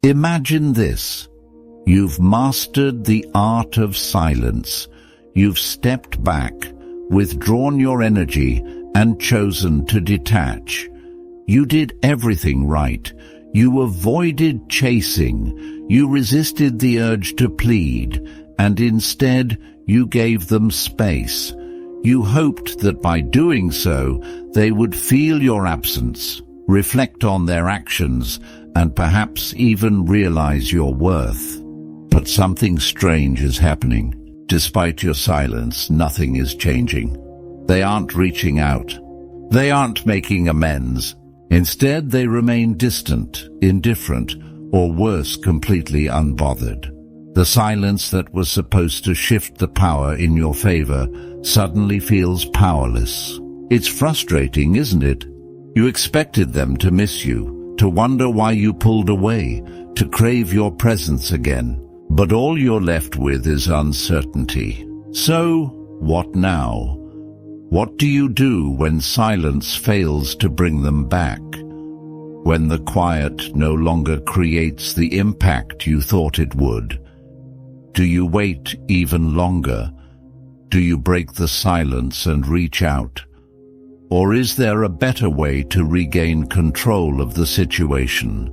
Imagine this. You've mastered the art of silence. You've stepped back, withdrawn your energy, and chosen to detach. You did everything right. You avoided chasing. You resisted the urge to plead, and instead you gave them space. You hoped that by doing so, they would feel your absence, reflect on their actions, and perhaps even realize your worth. But something strange is happening. Despite your silence, nothing is changing. They aren't reaching out. They aren't making amends. Instead, they remain distant, indifferent, or worse, completely unbothered. The silence that was supposed to shift the power in your favor suddenly feels powerless. It's frustrating, isn't it? You expected them to miss you, to wonder why you pulled away, to crave your presence again. But all you're left with is uncertainty. So, what now? What do you do when silence fails to bring them back? When the quiet no longer creates the impact you thought it would? Do you wait even longer? Do you break the silence and reach out? Or is there a better way to regain control of the situation?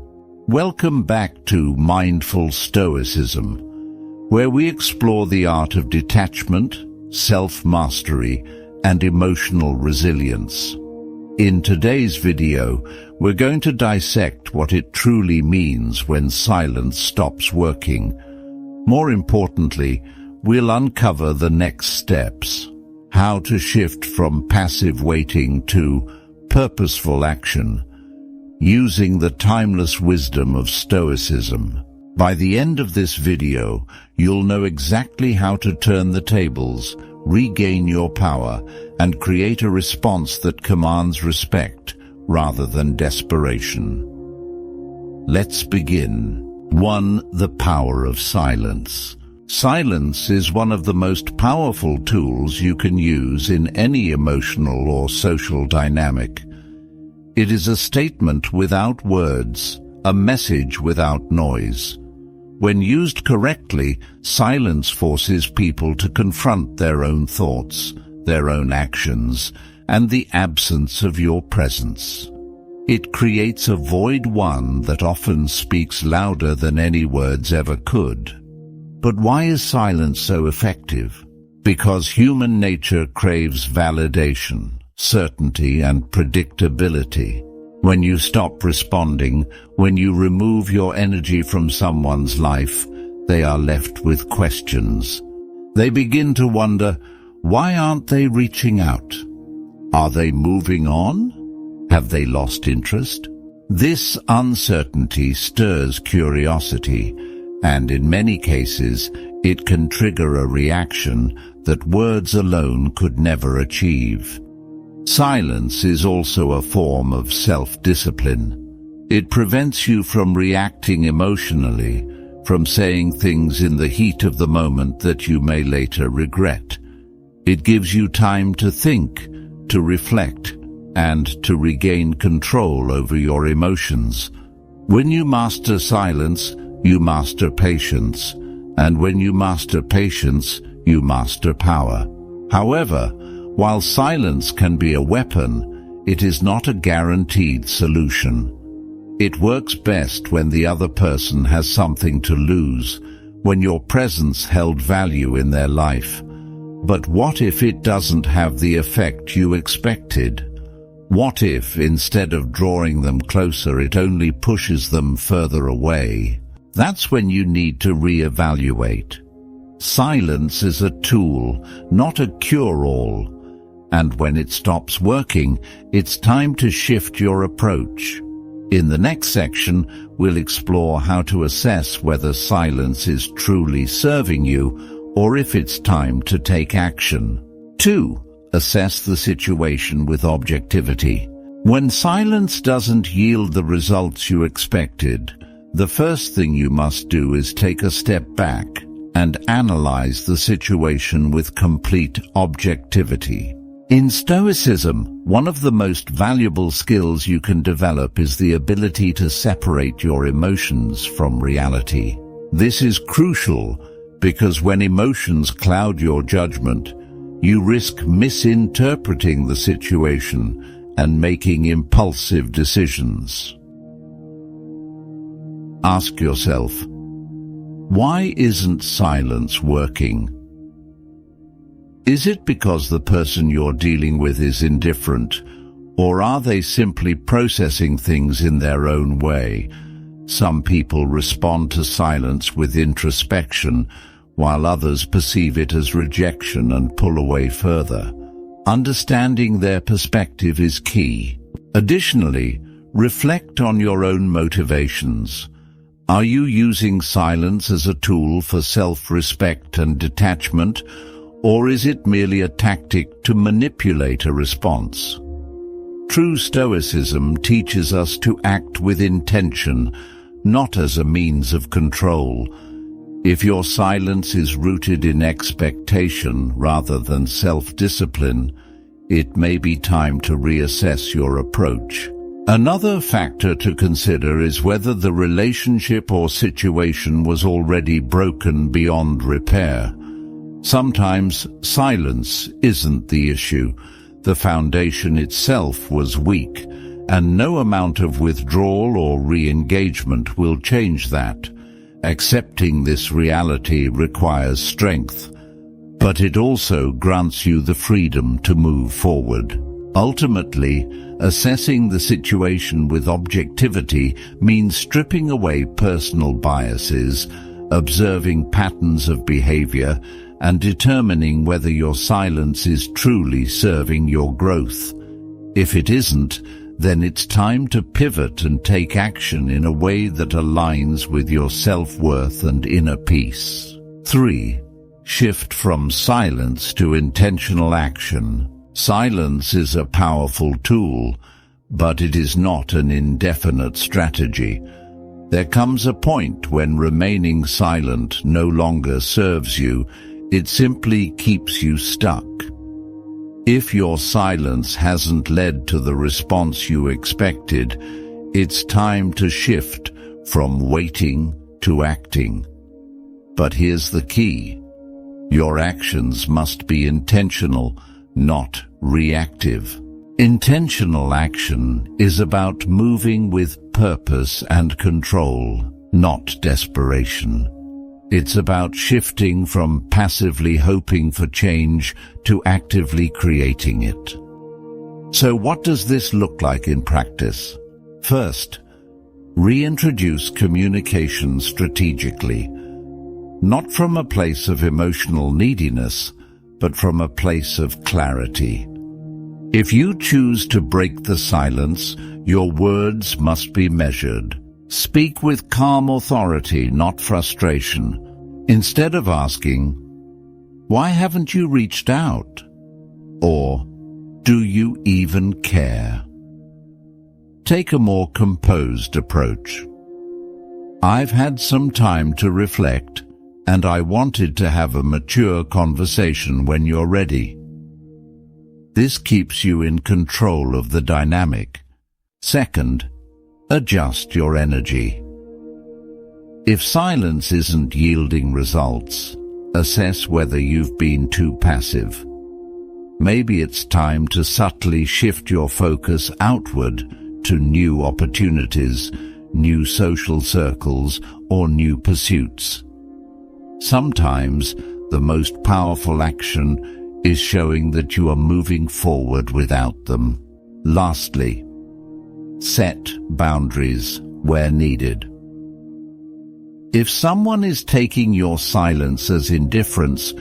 Welcome back to Mindful Stoicism, where we explore the art of detachment, self-mastery, and emotional resilience. In today's video, we're going to dissect what it truly means when silence stops working. More importantly, we'll uncover the next steps, how to shift from passive waiting to purposeful action, using the timeless wisdom of Stoicism. By the end of this video, you'll know exactly how to turn the tables, regain your power, and create a response that commands respect rather than desperation. Let's begin. 1. The power of silence. Silence is one of the most powerful tools you can use in any emotional or social dynamic. It is a statement without words, a message without noise. When used correctly, silence forces people to confront their own thoughts, their own actions, and the absence of your presence. It creates a void one that often speaks louder than any words ever could. But why is silence so effective? Because human nature craves validation, certainty, and predictability. When you stop responding, when you remove your energy from someone's life, they are left with questions. They begin to wonder, why aren't they reaching out? Are they moving on? Have they lost interest? This uncertainty stirs curiosity, and in many cases, it can trigger a reaction that words alone could never achieve. Silence is also a form of self-discipline. It prevents you from reacting emotionally, from saying things in the heat of the moment that you may later regret. It gives you time to think, to reflect, and to regain control over your emotions. When you master silence, you master patience, and when you master patience, you master power. However, while silence can be a weapon, it is not a guaranteed solution. It works best when the other person has something to lose, when your presence held value in their life. But what if it doesn't have the effect you expected? What if, instead of drawing them closer, it only pushes them further away? That's when you need to reevaluate. Silence is a tool, not a cure-all. And when it stops working, it's time to shift your approach. In the next section, we'll explore how to assess whether silence is truly serving you or if it's time to take action. 2. Assess the situation with objectivity. When silence doesn't yield the results you expected, the first thing you must do is take a step back and analyze the situation with complete objectivity. In Stoicism, one of the most valuable skills you can develop is the ability to separate your emotions from reality. This is crucial because when emotions cloud your judgment, you risk misinterpreting the situation and making impulsive decisions. Ask yourself, why isn't silence working? Is it because the person you're dealing with is indifferent, or are they simply processing things in their own way? Some people respond to silence with introspection, while others perceive it as rejection and pull away further. Understanding their perspective is key. Additionally, reflect on your own motivations. Are you using silence as a tool for self-respect and detachment, or is it merely a tactic to manipulate a response? True Stoicism teaches us to act with intention, not as a means of control. If your silence is rooted in expectation rather than self-discipline, it may be time to reassess your approach. Another factor to consider is whether the relationship or situation was already broken beyond repair. Sometimes silence isn't the issue. The foundation itself was weak, and no amount of withdrawal or re-engagement will change that. Accepting this reality requires strength, but it also grants you the freedom to move forward. Ultimately, assessing the situation with objectivity means stripping away personal biases, observing patterns of behavior, and determining whether your silence is truly serving your growth. If it isn't, then it's time to pivot and take action in a way that aligns with your self-worth and inner peace. 3. Shift from silence to intentional action. Silence is a powerful tool, but it is not an indefinite strategy. There comes a point when remaining silent no longer serves you. It simply keeps you stuck. If your silence hasn't led to the response you expected, it's time to shift from waiting to acting. But here's the key. Your actions must be intentional, not reactive. Intentional action is about moving with purpose and control, not desperation. It's about shifting from passively hoping for change to actively creating it. So what does this look like in practice? First, reintroduce communication strategically, not from a place of emotional neediness, but from a place of clarity. If you choose to break the silence, your words must be measured. Speak with calm authority, not frustration. Instead of asking, "Why haven't you reached out?" or "Do you even care?" take a more composed approach. "I've had some time to reflect, and I wanted to have a mature conversation when you're ready." This keeps you in control of the dynamic. Second, adjust your energy. If silence isn't yielding results, assess whether you've been too passive. Maybe it's time to subtly shift your focus outward to new opportunities, new social circles, or new pursuits. Sometimes the most powerful action is showing that you are moving forward without them. Lastly, set boundaries where needed. If someone is taking your silence as indifference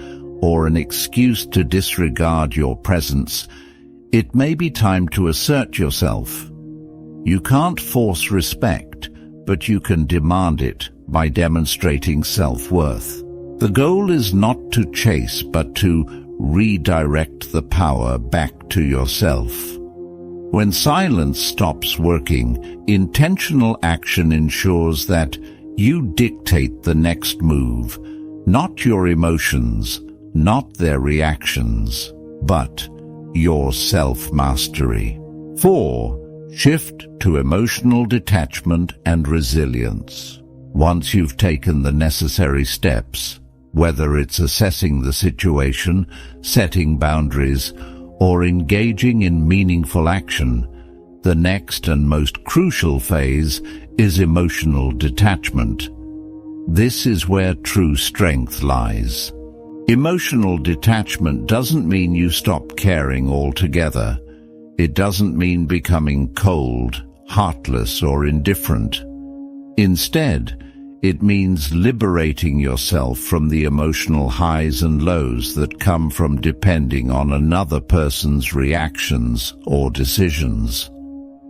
or an excuse to disregard your presence, it may be time to assert yourself. You can't force respect, but you can demand it by demonstrating self-worth. The goal is not to chase, but to redirect the power back to yourself. When silence stops working, intentional action ensures that you dictate the next move, not your emotions, not their reactions, but your self-mastery. 4. Shift to emotional detachment and resilience. Once you've taken the necessary steps, whether it's assessing the situation, setting boundaries, or engaging in meaningful action, the next and most crucial phase is emotional detachment. This is where true strength lies. Emotional detachment doesn't mean you stop caring altogether. It doesn't mean becoming cold, heartless, or indifferent. Instead, it means liberating yourself from the emotional highs and lows that come from depending on another person's reactions or decisions.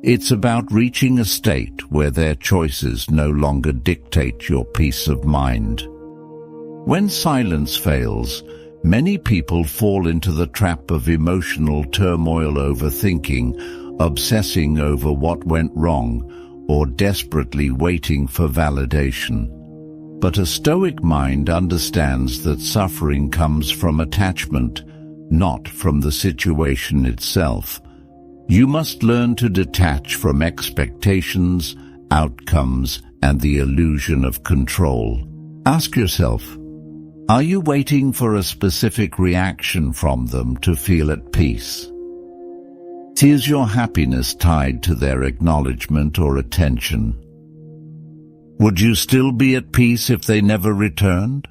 It's about reaching a state where their choices no longer dictate your peace of mind. When silence fails, many people fall into the trap of emotional turmoil, overthinking, obsessing over what went wrong, or desperately waiting for validation. But a Stoic mind understands that suffering comes from attachment, not from the situation itself. You must learn to detach from expectations, outcomes, and the illusion of control. Ask yourself, are you waiting for a specific reaction from them to feel at peace? Is your happiness tied to their acknowledgement or attention? Would you still be at peace if they never returned?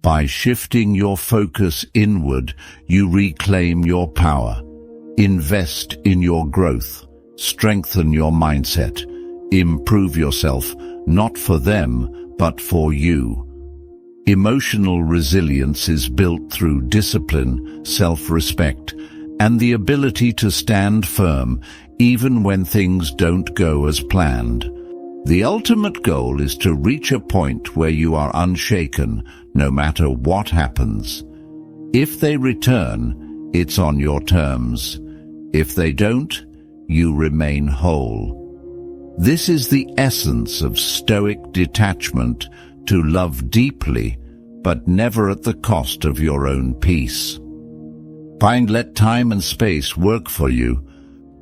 By shifting your focus inward, you reclaim your power. Invest in your growth. Strengthen your mindset. Improve yourself, not for them, but for you. Emotional resilience is built through discipline, self-respect, and the ability to stand firm even when things don't go as planned. The ultimate goal is to reach a point where you are unshaken, no matter what happens. If they return, it's on your terms. If they don't, you remain whole. This is the essence of Stoic detachment, to love deeply, but never at the cost of your own peace. Let time and space work for you.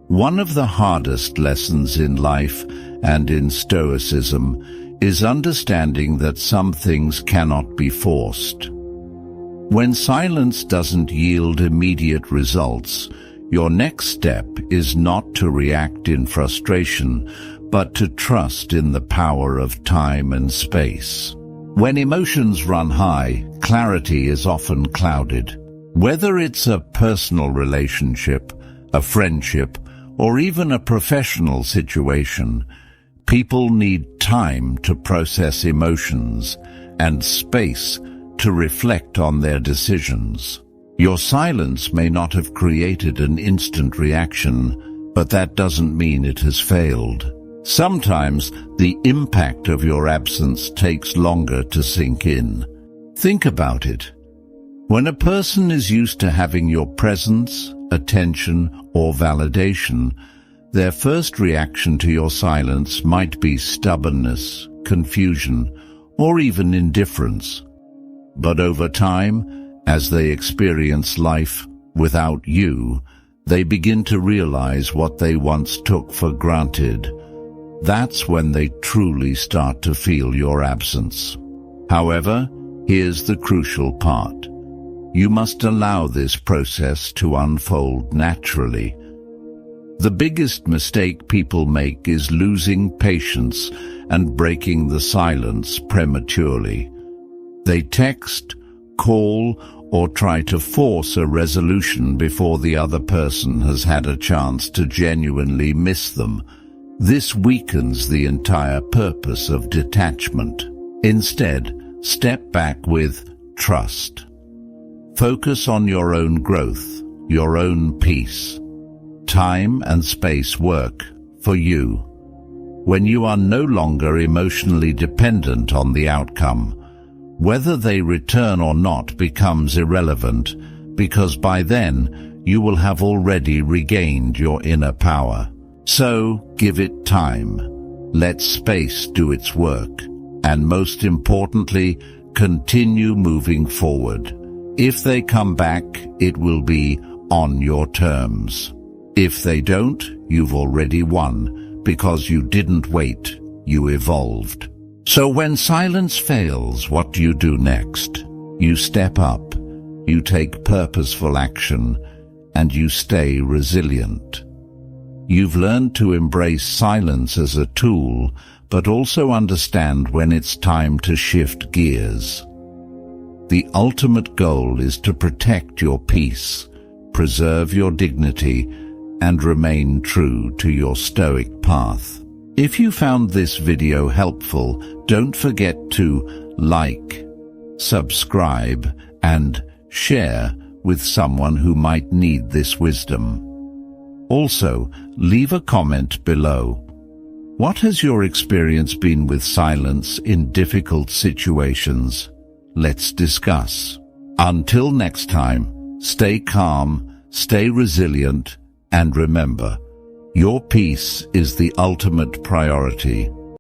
One of the hardest lessons in life and in Stoicism is understanding that some things cannot be forced. When silence doesn't yield immediate results, your next step is not to react in frustration, but to trust in the power of time and space. When emotions run high, clarity is often clouded. Whether it's a personal relationship, a friendship, or even a professional situation, people need time to process emotions and space to reflect on their decisions. Your silence may not have created an instant reaction, but that doesn't mean it has failed. Sometimes the impact of your absence takes longer to sink in. Think about it. When a person is used to having your presence, attention, or validation, their first reaction to your silence might be stubbornness, confusion, or even indifference. But over time, as they experience life without you, they begin to realize what they once took for granted. That's when they truly start to feel your absence. However, here's the crucial part. You must allow this process to unfold naturally. The biggest mistake people make is losing patience and breaking the silence prematurely. They text, call, or try to force a resolution before the other person has had a chance to genuinely miss them. This weakens the entire purpose of detachment. Instead, step back with trust. Focus on your own growth, your own peace. Time and space work for you. When you are no longer emotionally dependent on the outcome, whether they return or not becomes irrelevant, because by then you will have already regained your inner power. So, give it time. Let space do its work. And most importantly, continue moving forward. If they come back, it will be on your terms. If they don't, you've already won, because you didn't wait, you evolved. So when silence fails, what do you do next? You step up, you take purposeful action, and you stay resilient. You've learned to embrace silence as a tool, but also understand when it's time to shift gears. The ultimate goal is to protect your peace, preserve your dignity, and remain true to your Stoic path. If you found this video helpful, don't forget to like, subscribe, and share with someone who might need this wisdom. Also, leave a comment below. What has your experience been with silence in difficult situations? Let's discuss. Until next time, stay calm, stay resilient, and remember, your peace is the ultimate priority.